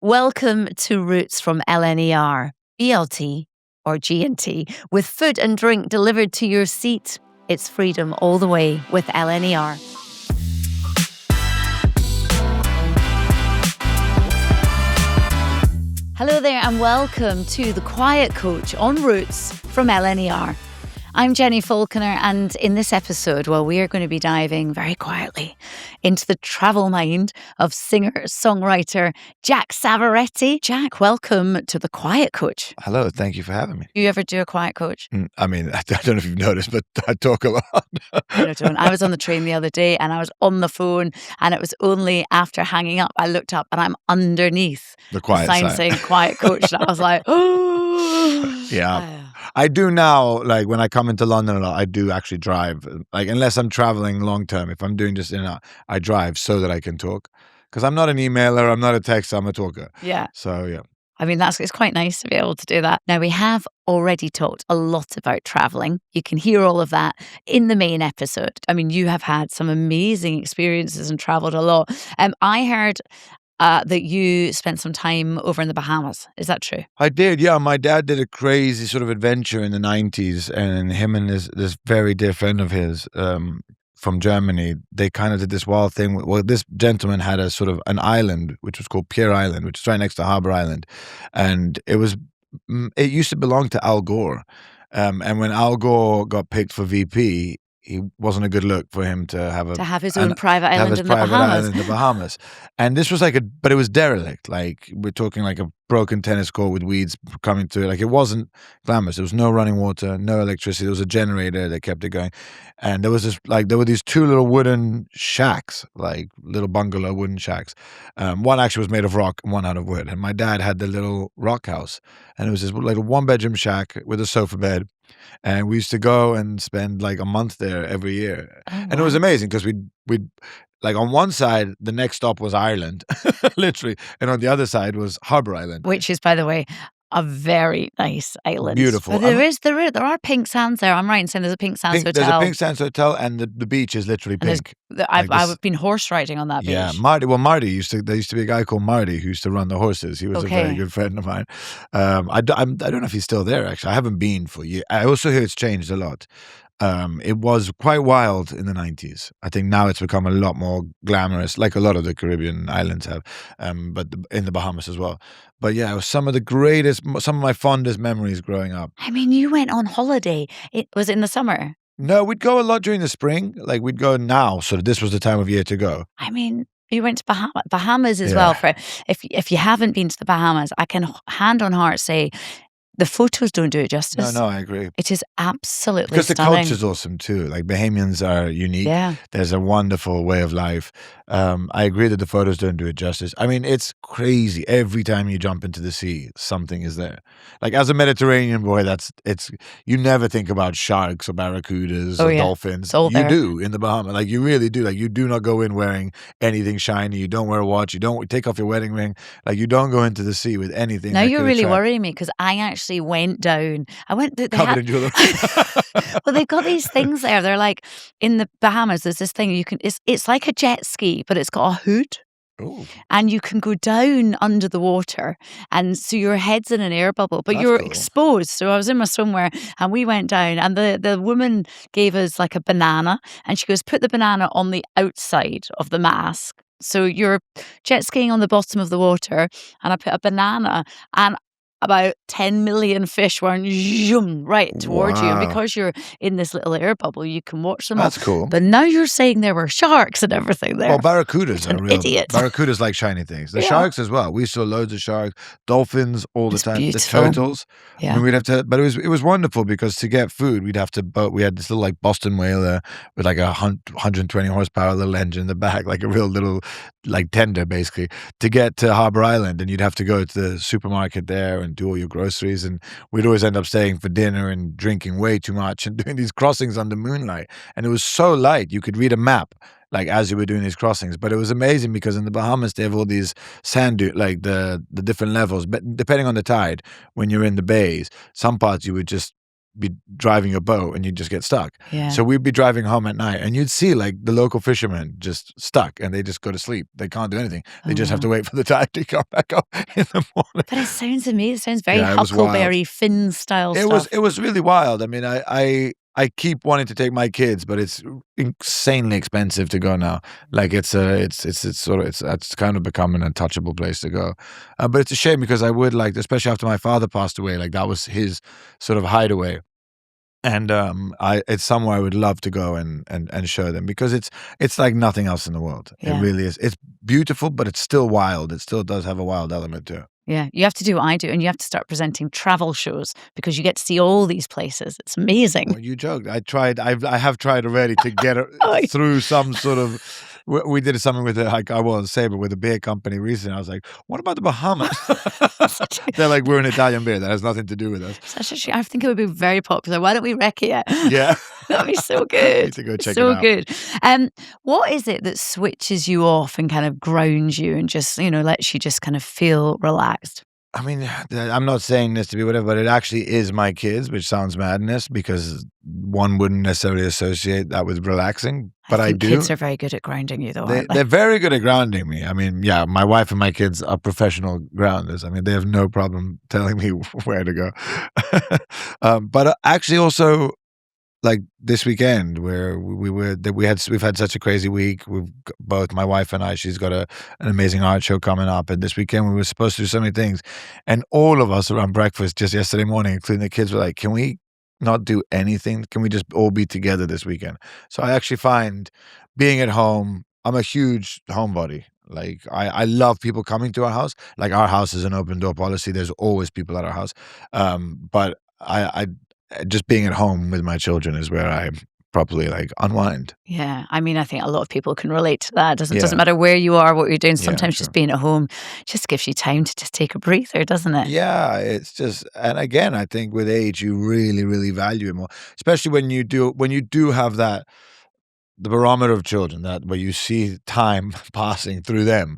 Welcome to Roots from LNER, BLT or G&T, with food and drink delivered to your seat. It's freedom all the way with LNER. Hello there and welcome to The Quiet Coach on Roots from LNER. I'm Jenni Falconer, and in this episode, we are going to be diving very quietly into the travel mind of singer-songwriter Jack Savoretti. Jack, welcome to The Quiet Coach. Hello, thank you for having me. Do you ever do a quiet coach? I mean, I don't know if you've noticed, but I talk a lot. I don't. I was on the train the other day and I was on the phone, and it was only after hanging up I looked up and I'm underneath The quiet sign side. saying quiet coach, and I was like, oh. Yeah. I do now, like when I come into London a lot, I do actually drive. Like unless I'm traveling long term, if I'm doing just in and out, I drive so that I can talk. Because I'm not an emailer, I'm not a texter, I'm a talker. Yeah. So yeah. I mean, it's quite nice to be able to do that. Now, we have already talked a lot about traveling. You can hear all of that in the main episode. I mean, you have had some amazing experiences and traveled a lot. I heard that you spent some time over in the Bahamas. Is that true? I did, yeah. My dad did a crazy sort of adventure in the 90s, and him and this very dear friend of his from Germany, they kind of did this wild thing. Well, this gentleman had a sort of an island, which was called Pier Island, which is right next to Harbour Island. And it used to belong to Al Gore. And when Al Gore got picked for VP, he wasn't a good look for him to have his own private island in the Bahamas. Island in the Bahamas. And this was but it was derelict. Like we're talking like a broken tennis court with weeds coming to it. Like it wasn't glamorous. There was no running water, no electricity. There was a generator that kept it going. And there were these two little wooden shacks, like little bungalow wooden shacks. One actually was made of rock and one out of wood. And my dad had the little rock house. And it was this like a 1-bedroom shack with a sofa bed. And we used to go and spend like a month there every year. Oh, wow. And it was amazing because we'd like on one side, the next stop was Ireland, literally. And on the other side was Harbour Island. Which is, by the way, a very nice island. Beautiful. But there are pink sands there. I'm right in saying there's a pink sands hotel. There's a pink sands hotel, and the beach is literally pink. I've been horse riding on that beach. Yeah, Marty used to be a guy called Marty who used to run the horses. He was a very good friend of mine. I don't know if he's still there, actually. I haven't been for years. I also hear it's changed a lot. It was quite wild in the 90s. I think now it's become a lot more glamorous, like a lot of the Caribbean islands have, but in the Bahamas as well. But yeah, it was some of my fondest memories growing up. I mean, you went on holiday. Was it in the summer? No, we'd go a lot during the spring. Like we'd go now, so this was the time of year to go. I mean, you went to Bahamas as well. For if you haven't been to the Bahamas, I can hand on heart say, the photos don't do it justice. No, I agree. It is absolutely because stunning. The culture's awesome too. Like Bahamians are unique. Yeah. There's a wonderful way of life. I agree that the photos don't do it justice. I mean, it's crazy. Every time you jump into the sea, something is there. Like as a Mediterranean boy, you never think about sharks or barracudas or dolphins. You do in the Bahamas. Like you really do. Like you do not go in wearing anything shiny. You don't wear a watch. You don't take off your wedding ring. Like you don't go into the sea with anything. Now you're really worrying me because I actually went down. Covered in jewelry. Well, they've got these things there. They're like in the Bahamas. There's this thing it's like a jet ski, but it's got a hood. Ooh. And you can go down under the water, and so your head's in an air bubble, but you're exposed. So I was in my swimwear, and we went down, and the woman gave us like a banana, and she goes, put the banana on the outside of the mask. So you're jet skiing on the bottom of the water, and I put a banana, and about 10 million fish were right towards you. And because you're in this little air bubble, you can watch them. That's cool. But now you're saying there were sharks and everything there. Well, barracudas are real. Idiot. Barracudas like shiny things. The sharks as well. We saw loads of sharks, dolphins all the time. Beautiful. The turtles. Yeah. I mean, we'd have to, but it was wonderful because to get food, we had this little like Boston whaler with like 120 horsepower little engine in the back, like a real little like tender basically, to get to Harbour Island. And you'd have to go to the supermarket there and do all your groceries, and we'd always end up staying for dinner and drinking way too much and doing these crossings under moonlight. And it was so light you could read a map like as you were doing these crossings. But it was amazing because in the Bahamas they have all these sand like the different levels, but depending on the tide, when you're in the bays, some parts you would just be driving a boat and you'd just get stuck. Yeah. So we'd be driving home at night and you'd see like the local fishermen just stuck and they just go to sleep. They can't do anything. They just have to wait for the tide to come back up in the morning. But it sounds amazing. It sounds very Huckleberry Finn style stuff. It was really wild. I mean, I keep wanting to take my kids, but it's insanely expensive to go now. Like it's kind of become an untouchable place to go. But it's a shame because I would like, especially after my father passed away, like that was his sort of hideaway. And it's somewhere I would love to go and show them because it's like nothing else in the world. Yeah. It really is. It's beautiful, but it's still wild. It still does have a wild element to it. Yeah, you have to do what I do, and you have to start presenting travel shows because you get to see all these places. It's amazing. Well, you joked. I have tried already to get through some sort of. We did something with I won't say, but with a beer company recently. I was like, "What about the Bahamas?" They're like, "We're an Italian beer that has nothing to do with us." I think it would be very popular. Why don't we wreck it? Yeah, that'd be so good. Need to go check so it out. Good. What is it that switches you off and kind of grounds you and just lets you just kind of feel relaxed? I mean, I'm not saying this to be whatever, but it actually is my kids, which sounds madness because one wouldn't necessarily associate that with relaxing, but I do. Kids are very good at grounding you, though, aren't they? They're very good at grounding me. I mean, yeah, my wife and my kids are professional grounders. I mean, they have no problem telling me where to go. But actually also, like this weekend where we've had such a crazy week. Both my wife and I, she's got an amazing art show coming up, and this weekend we were supposed to do so many things, and all of us around breakfast just yesterday morning, including the kids, were like, "Can we not do anything? Can we just all be together this weekend?" So I actually find being at home. I'm a huge homebody. Like I love people coming to our house. Like our house is an open door policy. There's always people at our house. But I just being at home with my children is where I properly like unwind. Yeah, I mean, I think a lot of people can relate to that. Doesn't matter where you are, what you're doing. Sometimes just being at home just gives you time to just take a breather, doesn't it? Yeah, it's just, and again, I think with age, you really, really value it more, especially when you do have that, the barometer of children, that where you see time passing through them.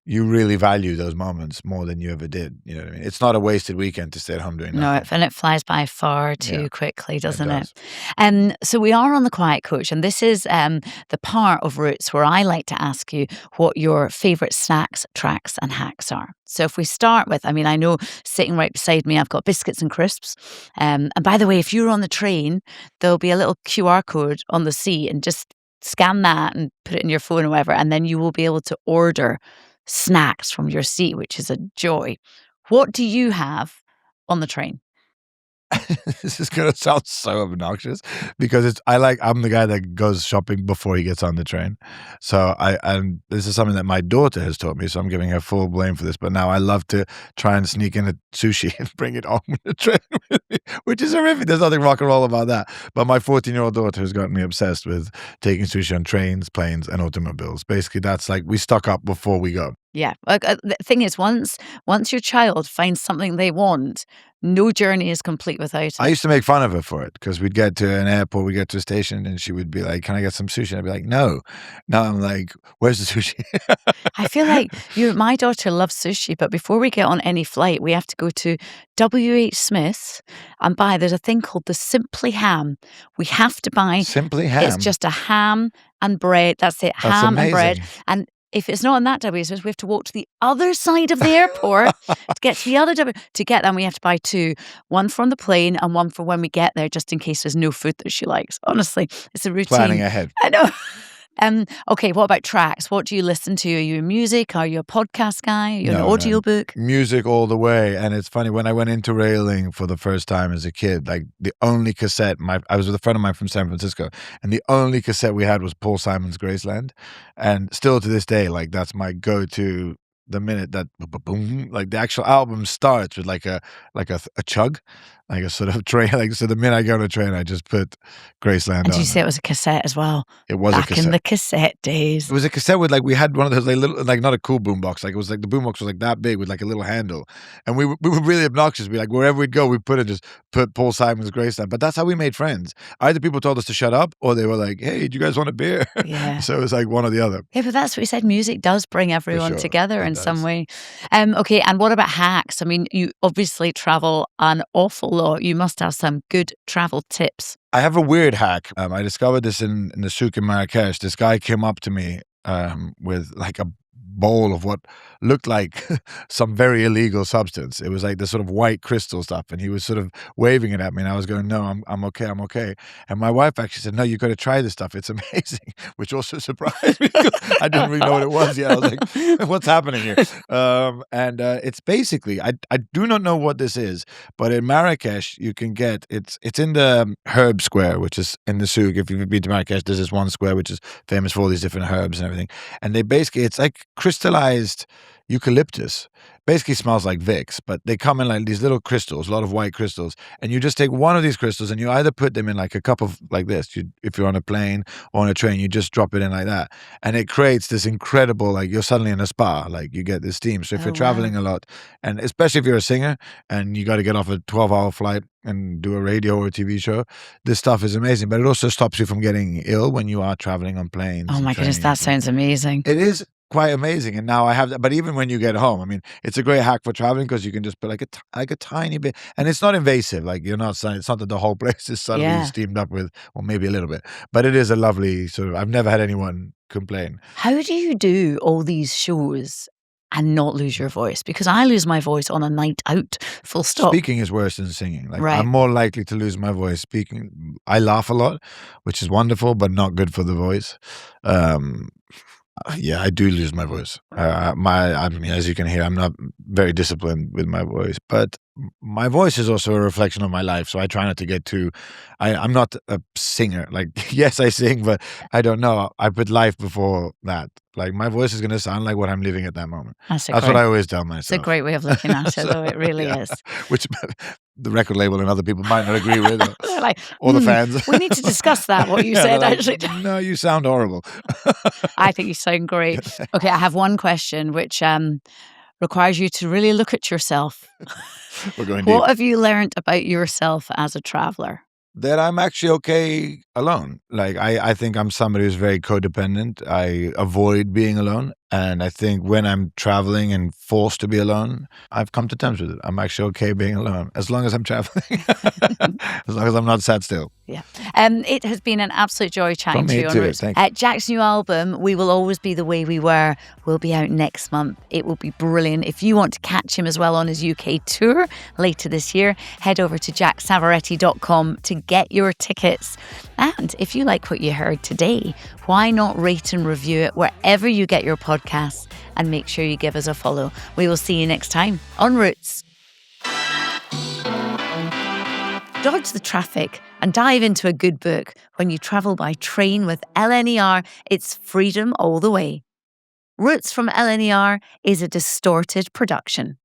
You really value those moments more than you ever did. You know what I mean? It's not a wasted weekend to stay at home doing nothing. No, and it flies by far too quickly, doesn't it? So we are on the Quiet Coach, and this is the part of Roots where I like to ask you what your favourite snacks, tracks and hacks are. So if we start with, I mean, I know sitting right beside me, I've got biscuits and crisps. And by the way, if you're on the train, there'll be a little QR code on the seat, and just scan that and put it in your phone or whatever, and then you will be able to order snacks from your seat, which is a joy. What do you have on the train? This is gonna sound so obnoxious because I'm the guy that goes shopping before he gets on the train. So and this is something that my daughter has taught me, so I'm giving her full blame for this. But now I love to try and sneak in a sushi and bring it on the train with me, which is horrific. There's nothing rock and roll about that. But my 14-year-old daughter has gotten me obsessed with taking sushi on trains, planes, and automobiles. Basically, that's like we stock up before we go. Yeah. The thing is, once your child finds something they want, no journey is complete without it. I used to make fun of her for it because we'd get to an airport, we'd get to a station, and she would be like, "Can I get some sushi?" And I'd be like, "No." Now I'm like, "Where's the sushi?" I feel like my daughter loves sushi, but before we get on any flight, we have to go to W.H. Smith's and buy. There's a thing called the Simply Ham. We have to buy Simply Ham. It's just a ham and bread. That's it. Ham amazing. And bread. And if it's not on that W, we have to walk to the other side of the airport to get to the other W. To get them, we have to buy two. One from the plane and one for when we get there, just in case there's no food that she likes. Honestly, it's a routine. Planning ahead. I know. Okay, what about tracks? What do you listen to? Are you music? Are you a podcast guy? Are you an audiobook? Music all the way. And it's funny, when I went into railing for the first time as a kid, like the only cassette, I was with a friend of mine from San Francisco, and the only cassette we had was Paul Simon's Graceland. And still to this day, like that's my go-to. The minute that boom, like the actual album starts with like a chug, like a sort of train. Like so, the minute I get on a train, I just put Graceland on. Did you say it was a cassette as well? It was back a cassette. In the cassette days. It was a cassette with we had one of those little, not a cool boombox. Like it was like the boombox was like that big with like a little handle, and we were really obnoxious. We wherever we'd go, we just put Paul Simon's Graceland. But that's how we made friends. Either people told us to shut up, or they were like, "Hey, do you guys want a beer?" Yeah. So it was like one or the other. Yeah, but that's what we said. Music does bring everyone together in some way. Okay, and what about hacks? I mean, you obviously travel an awful lot. You must have some good travel tips. I have a weird hack. I discovered this in the souk in Marrakesh. This guy came up to me with like a bowl of what looked like some very illegal substance. It was like this sort of white crystal stuff, and he was sort of waving it at me, and I was going, "No, I'm okay, I'm okay." And my wife actually said, "No, you got to try this stuff. It's amazing," which also surprised me because I didn't really know what it was yet. I was like, "What's happening here?" It's basically, I do not know what this is, but in Marrakesh you can get it's in the herb square, which is in the souk. If you've been to Marrakesh, there's this one square which is famous for all these different herbs and everything. And they basically, it's like crystallized eucalyptus. Basically smells like Vicks, but they come in like these little crystals, a lot of white crystals, and you just take one of these crystals and you either put them in like a cup of like this. If you're on a plane or on a train, you just drop it in like that, and it creates this incredible, like you're suddenly in a spa, like you get this steam. So if you're traveling a lot, and especially if you're a singer and you got to get off a 12-hour flight and do a radio or a TV show, this stuff is amazing. But it also stops you from getting ill when you are traveling on planes. Oh my goodness, that sounds amazing. It is quite amazing. And now I have that. But even when you get home, I mean, it's a great hack for traveling because you can just put like a tiny bit, and it's not invasive. Like you're not saying, it's not that the whole place is suddenly steamed up with, well, maybe a little bit, but it is a lovely sort of, I've never had anyone complain. How do you do all these shows and not lose your voice? Because I lose my voice on a night out, full stop. Speaking is worse than singing. Like I'm more likely to lose my voice speaking. I laugh a lot, which is wonderful, but not good for the voice. Yeah, I do lose my voice. I mean, as you can hear, I'm not very disciplined with my voice, but my voice is also a reflection of my life. So I try not to get too, I'm not a singer. Like, yes, I sing, but I don't know. I put life before that. Like my voice is going to sound like what I'm living at that moment. That's what I always tell myself. It's a great way of looking at it, though. It really is. Which the record label and other people might not agree with. They're like, or the fans. We need to discuss that, what you said, like, actually. No, you sound horrible. I think you sound great. Okay, I have one question, which requires you to really look at yourself. We're going deep. What have you learned about yourself as a traveler? That I'm actually okay alone. Like I think I'm somebody who's very codependent. I avoid being alone. And I think when I'm traveling and forced to be alone, I've come to terms with it. I'm actually okay being alone as long as I'm traveling. As long as I'm not sat still. Yeah. It has been an absolute joy chatting to you on Roots. Jack's new album, We Will Always Be the Way We Were, will be out next month. It will be brilliant. If you want to catch him as well on his UK tour later this year, head over to jacksavoretti.com to get your tickets. And if you like what you heard today, why not rate and review it wherever you get your podcasts, and make sure you give us a follow. We will see you next time on Roots. Dodge the traffic and dive into a good book when you travel by train with LNER. It's freedom all the way. Roots from LNER is a Distorted production.